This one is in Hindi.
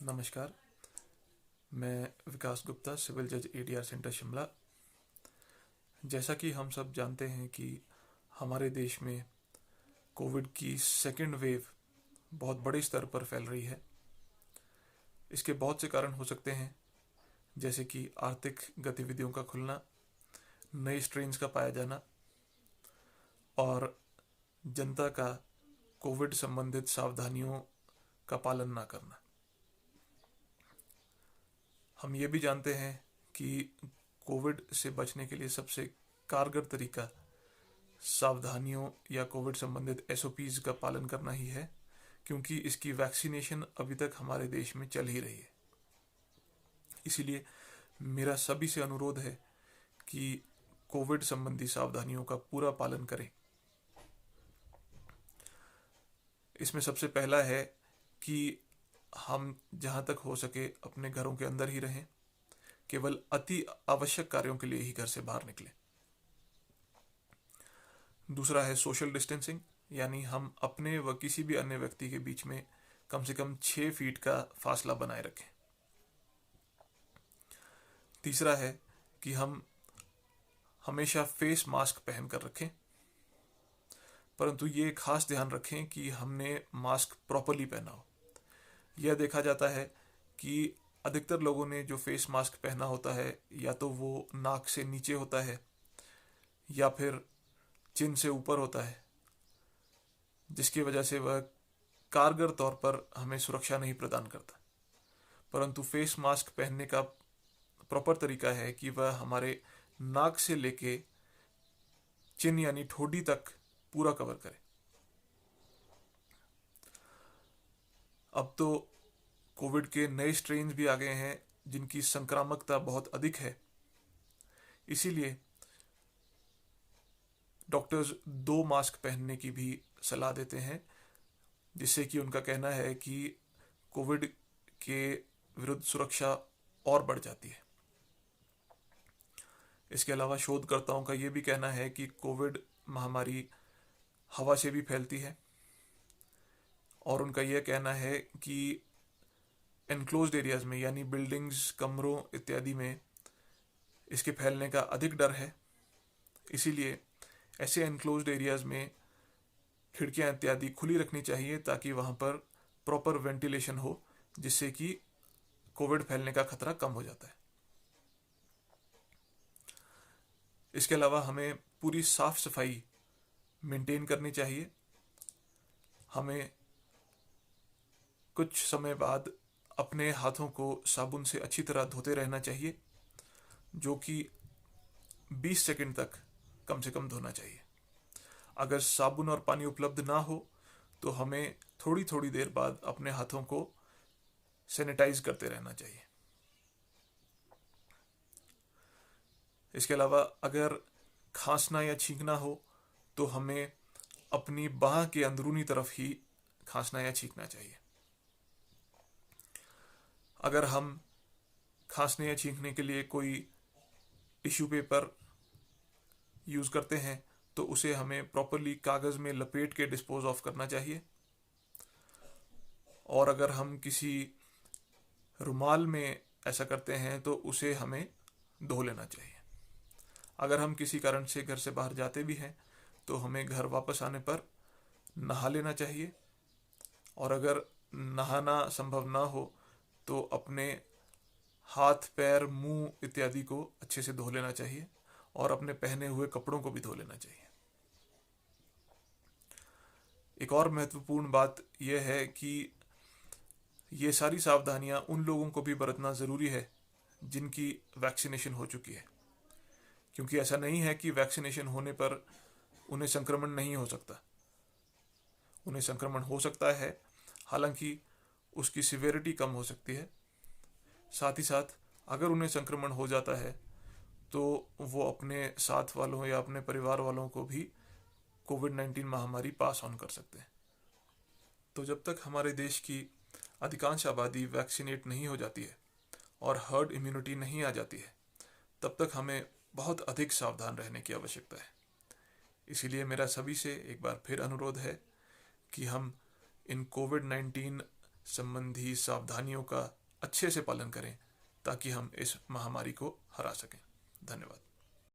नमस्कार। मैं विकास गुप्ता, सिविल जज एडीआर सेंटर शिमला। जैसा कि हम सब जानते हैं कि हमारे देश में कोविड की सेकेंड वेव बहुत बड़े स्तर पर फैल रही है। इसके बहुत से कारण हो सकते हैं, जैसे कि आर्थिक गतिविधियों का खुलना, नए स्ट्रेन्स का पाया जाना और जनता का कोविड संबंधित सावधानियों का पालन ना करना। हम ये भी जानते हैं कि कोविड से बचने के लिए सबसे कारगर तरीका सावधानियों या कोविड संबंधित एसओपीज का पालन करना ही है, क्योंकि इसकी वैक्सीनेशन अभी तक हमारे देश में चल ही रही है। इसीलिए मेरा सभी से अनुरोध है कि कोविड संबंधी सावधानियों का पूरा पालन करें। इसमें सबसे पहला है कि हम जहाँ तक हो सके अपने घरों के अंदर ही रहें, केवल अति आवश्यक कार्यों के लिए ही घर से बाहर निकलें। दूसरा है सोशल डिस्टेंसिंग, यानी हम अपने व किसी भी अन्य व्यक्ति के बीच में कम से कम 6 फीट का फासला बनाए रखें। तीसरा है कि हम हमेशा फेस मास्क पहन कर रखें, परंतु ये खास ध्यान रखें कि हमने मास्क प्रॉपरली पहना हो। यह देखा जाता है कि अधिकतर लोगों ने जो फेस मास्क पहना होता है, या तो वो नाक से नीचे होता है या फिर चिन से ऊपर होता है, जिसकी वजह से वह कारगर तौर पर हमें सुरक्षा नहीं प्रदान करता। परंतु फेस मास्क पहनने का प्रॉपर तरीका है कि वह हमारे नाक से लेके चिन यानी ठोडी तक पूरा कवर करे। अब तो कोविड के नए स्ट्रेन भी आ गए हैं जिनकी संक्रामकता बहुत अधिक है। इसीलिए डॉक्टर्स 2 मास्क पहनने की भी सलाह देते हैं, जिससे कि उनका कहना है कि कोविड के विरुद्ध सुरक्षा और बढ़ जाती है। इसके अलावा शोधकर्ताओं का ये भी कहना है कि कोविड महामारी हवा से भी फैलती है, और उनका यह कहना है कि एनक्लोज्ड एरियाज में यानी बिल्डिंग्स, कमरों इत्यादि में इसके फैलने का अधिक डर है। इसीलिए ऐसे एनक्लोज्ड एरियाज में खिड़कियां इत्यादि खुली रखनी चाहिए, ताकि वहां पर प्रॉपर वेंटिलेशन हो, जिससे कि कोविड फैलने का खतरा कम हो जाता है। इसके अलावा हमें पूरी साफ सफाई मेंटेन करनी चाहिए। हमें कुछ समय बाद अपने हाथों को साबुन से अच्छी तरह धोते रहना चाहिए, जो कि 20 सेकंड तक कम से कम धोना चाहिए। अगर साबुन और पानी उपलब्ध ना हो तो हमें थोड़ी थोड़ी देर बाद अपने हाथों को सैनिटाइज करते रहना चाहिए। इसके अलावा अगर खांसना या छींकना हो तो हमें अपनी बाह के अंदरूनी तरफ ही खांसना या छींकना चाहिए। अगर हम खांसने या छींकने के लिए कोई टिश्यू पेपर यूज़ करते हैं तो उसे हमें प्रॉपरली कागज़ में लपेट के डिस्पोज ऑफ करना चाहिए। और अगर हम किसी रुमाल में ऐसा करते हैं तो उसे हमें धो लेना चाहिए। अगर हम किसी कारण से घर से बाहर जाते भी हैं तो हमें घर वापस आने पर नहा लेना चाहिए, और अगर नहाना संभव ना हो तो अपने हाथ, पैर, मुंह इत्यादि को अच्छे से धो लेना चाहिए, और अपने पहने हुए कपड़ों को भी धो लेना चाहिए। एक और महत्वपूर्ण बात यह है कि ये सारी सावधानियां उन लोगों को भी बरतना ज़रूरी है जिनकी वैक्सीनेशन हो चुकी है, क्योंकि ऐसा नहीं है कि वैक्सीनेशन होने पर उन्हें संक्रमण नहीं हो सकता। उन्हें संक्रमण हो सकता है, हालांकि उसकी सिवियरिटी कम हो सकती है। साथ ही साथ अगर उन्हें संक्रमण हो जाता है तो वो अपने साथ वालों या अपने परिवार वालों को भी कोविड-19 महामारी पास ऑन कर सकते हैं। तो जब तक हमारे देश की अधिकांश आबादी वैक्सीनेट नहीं हो जाती है और हर्ड इम्यूनिटी नहीं आ जाती है, तब तक हमें बहुत अधिक सावधान रहने की आवश्यकता है। इसीलिए मेरा सभी से एक बार फिर अनुरोध है कि हम इन कोविड-19 संबंधी सावधानियों का अच्छे से पालन करें ताकि हम इस महामारी को हरा सकें। धन्यवाद।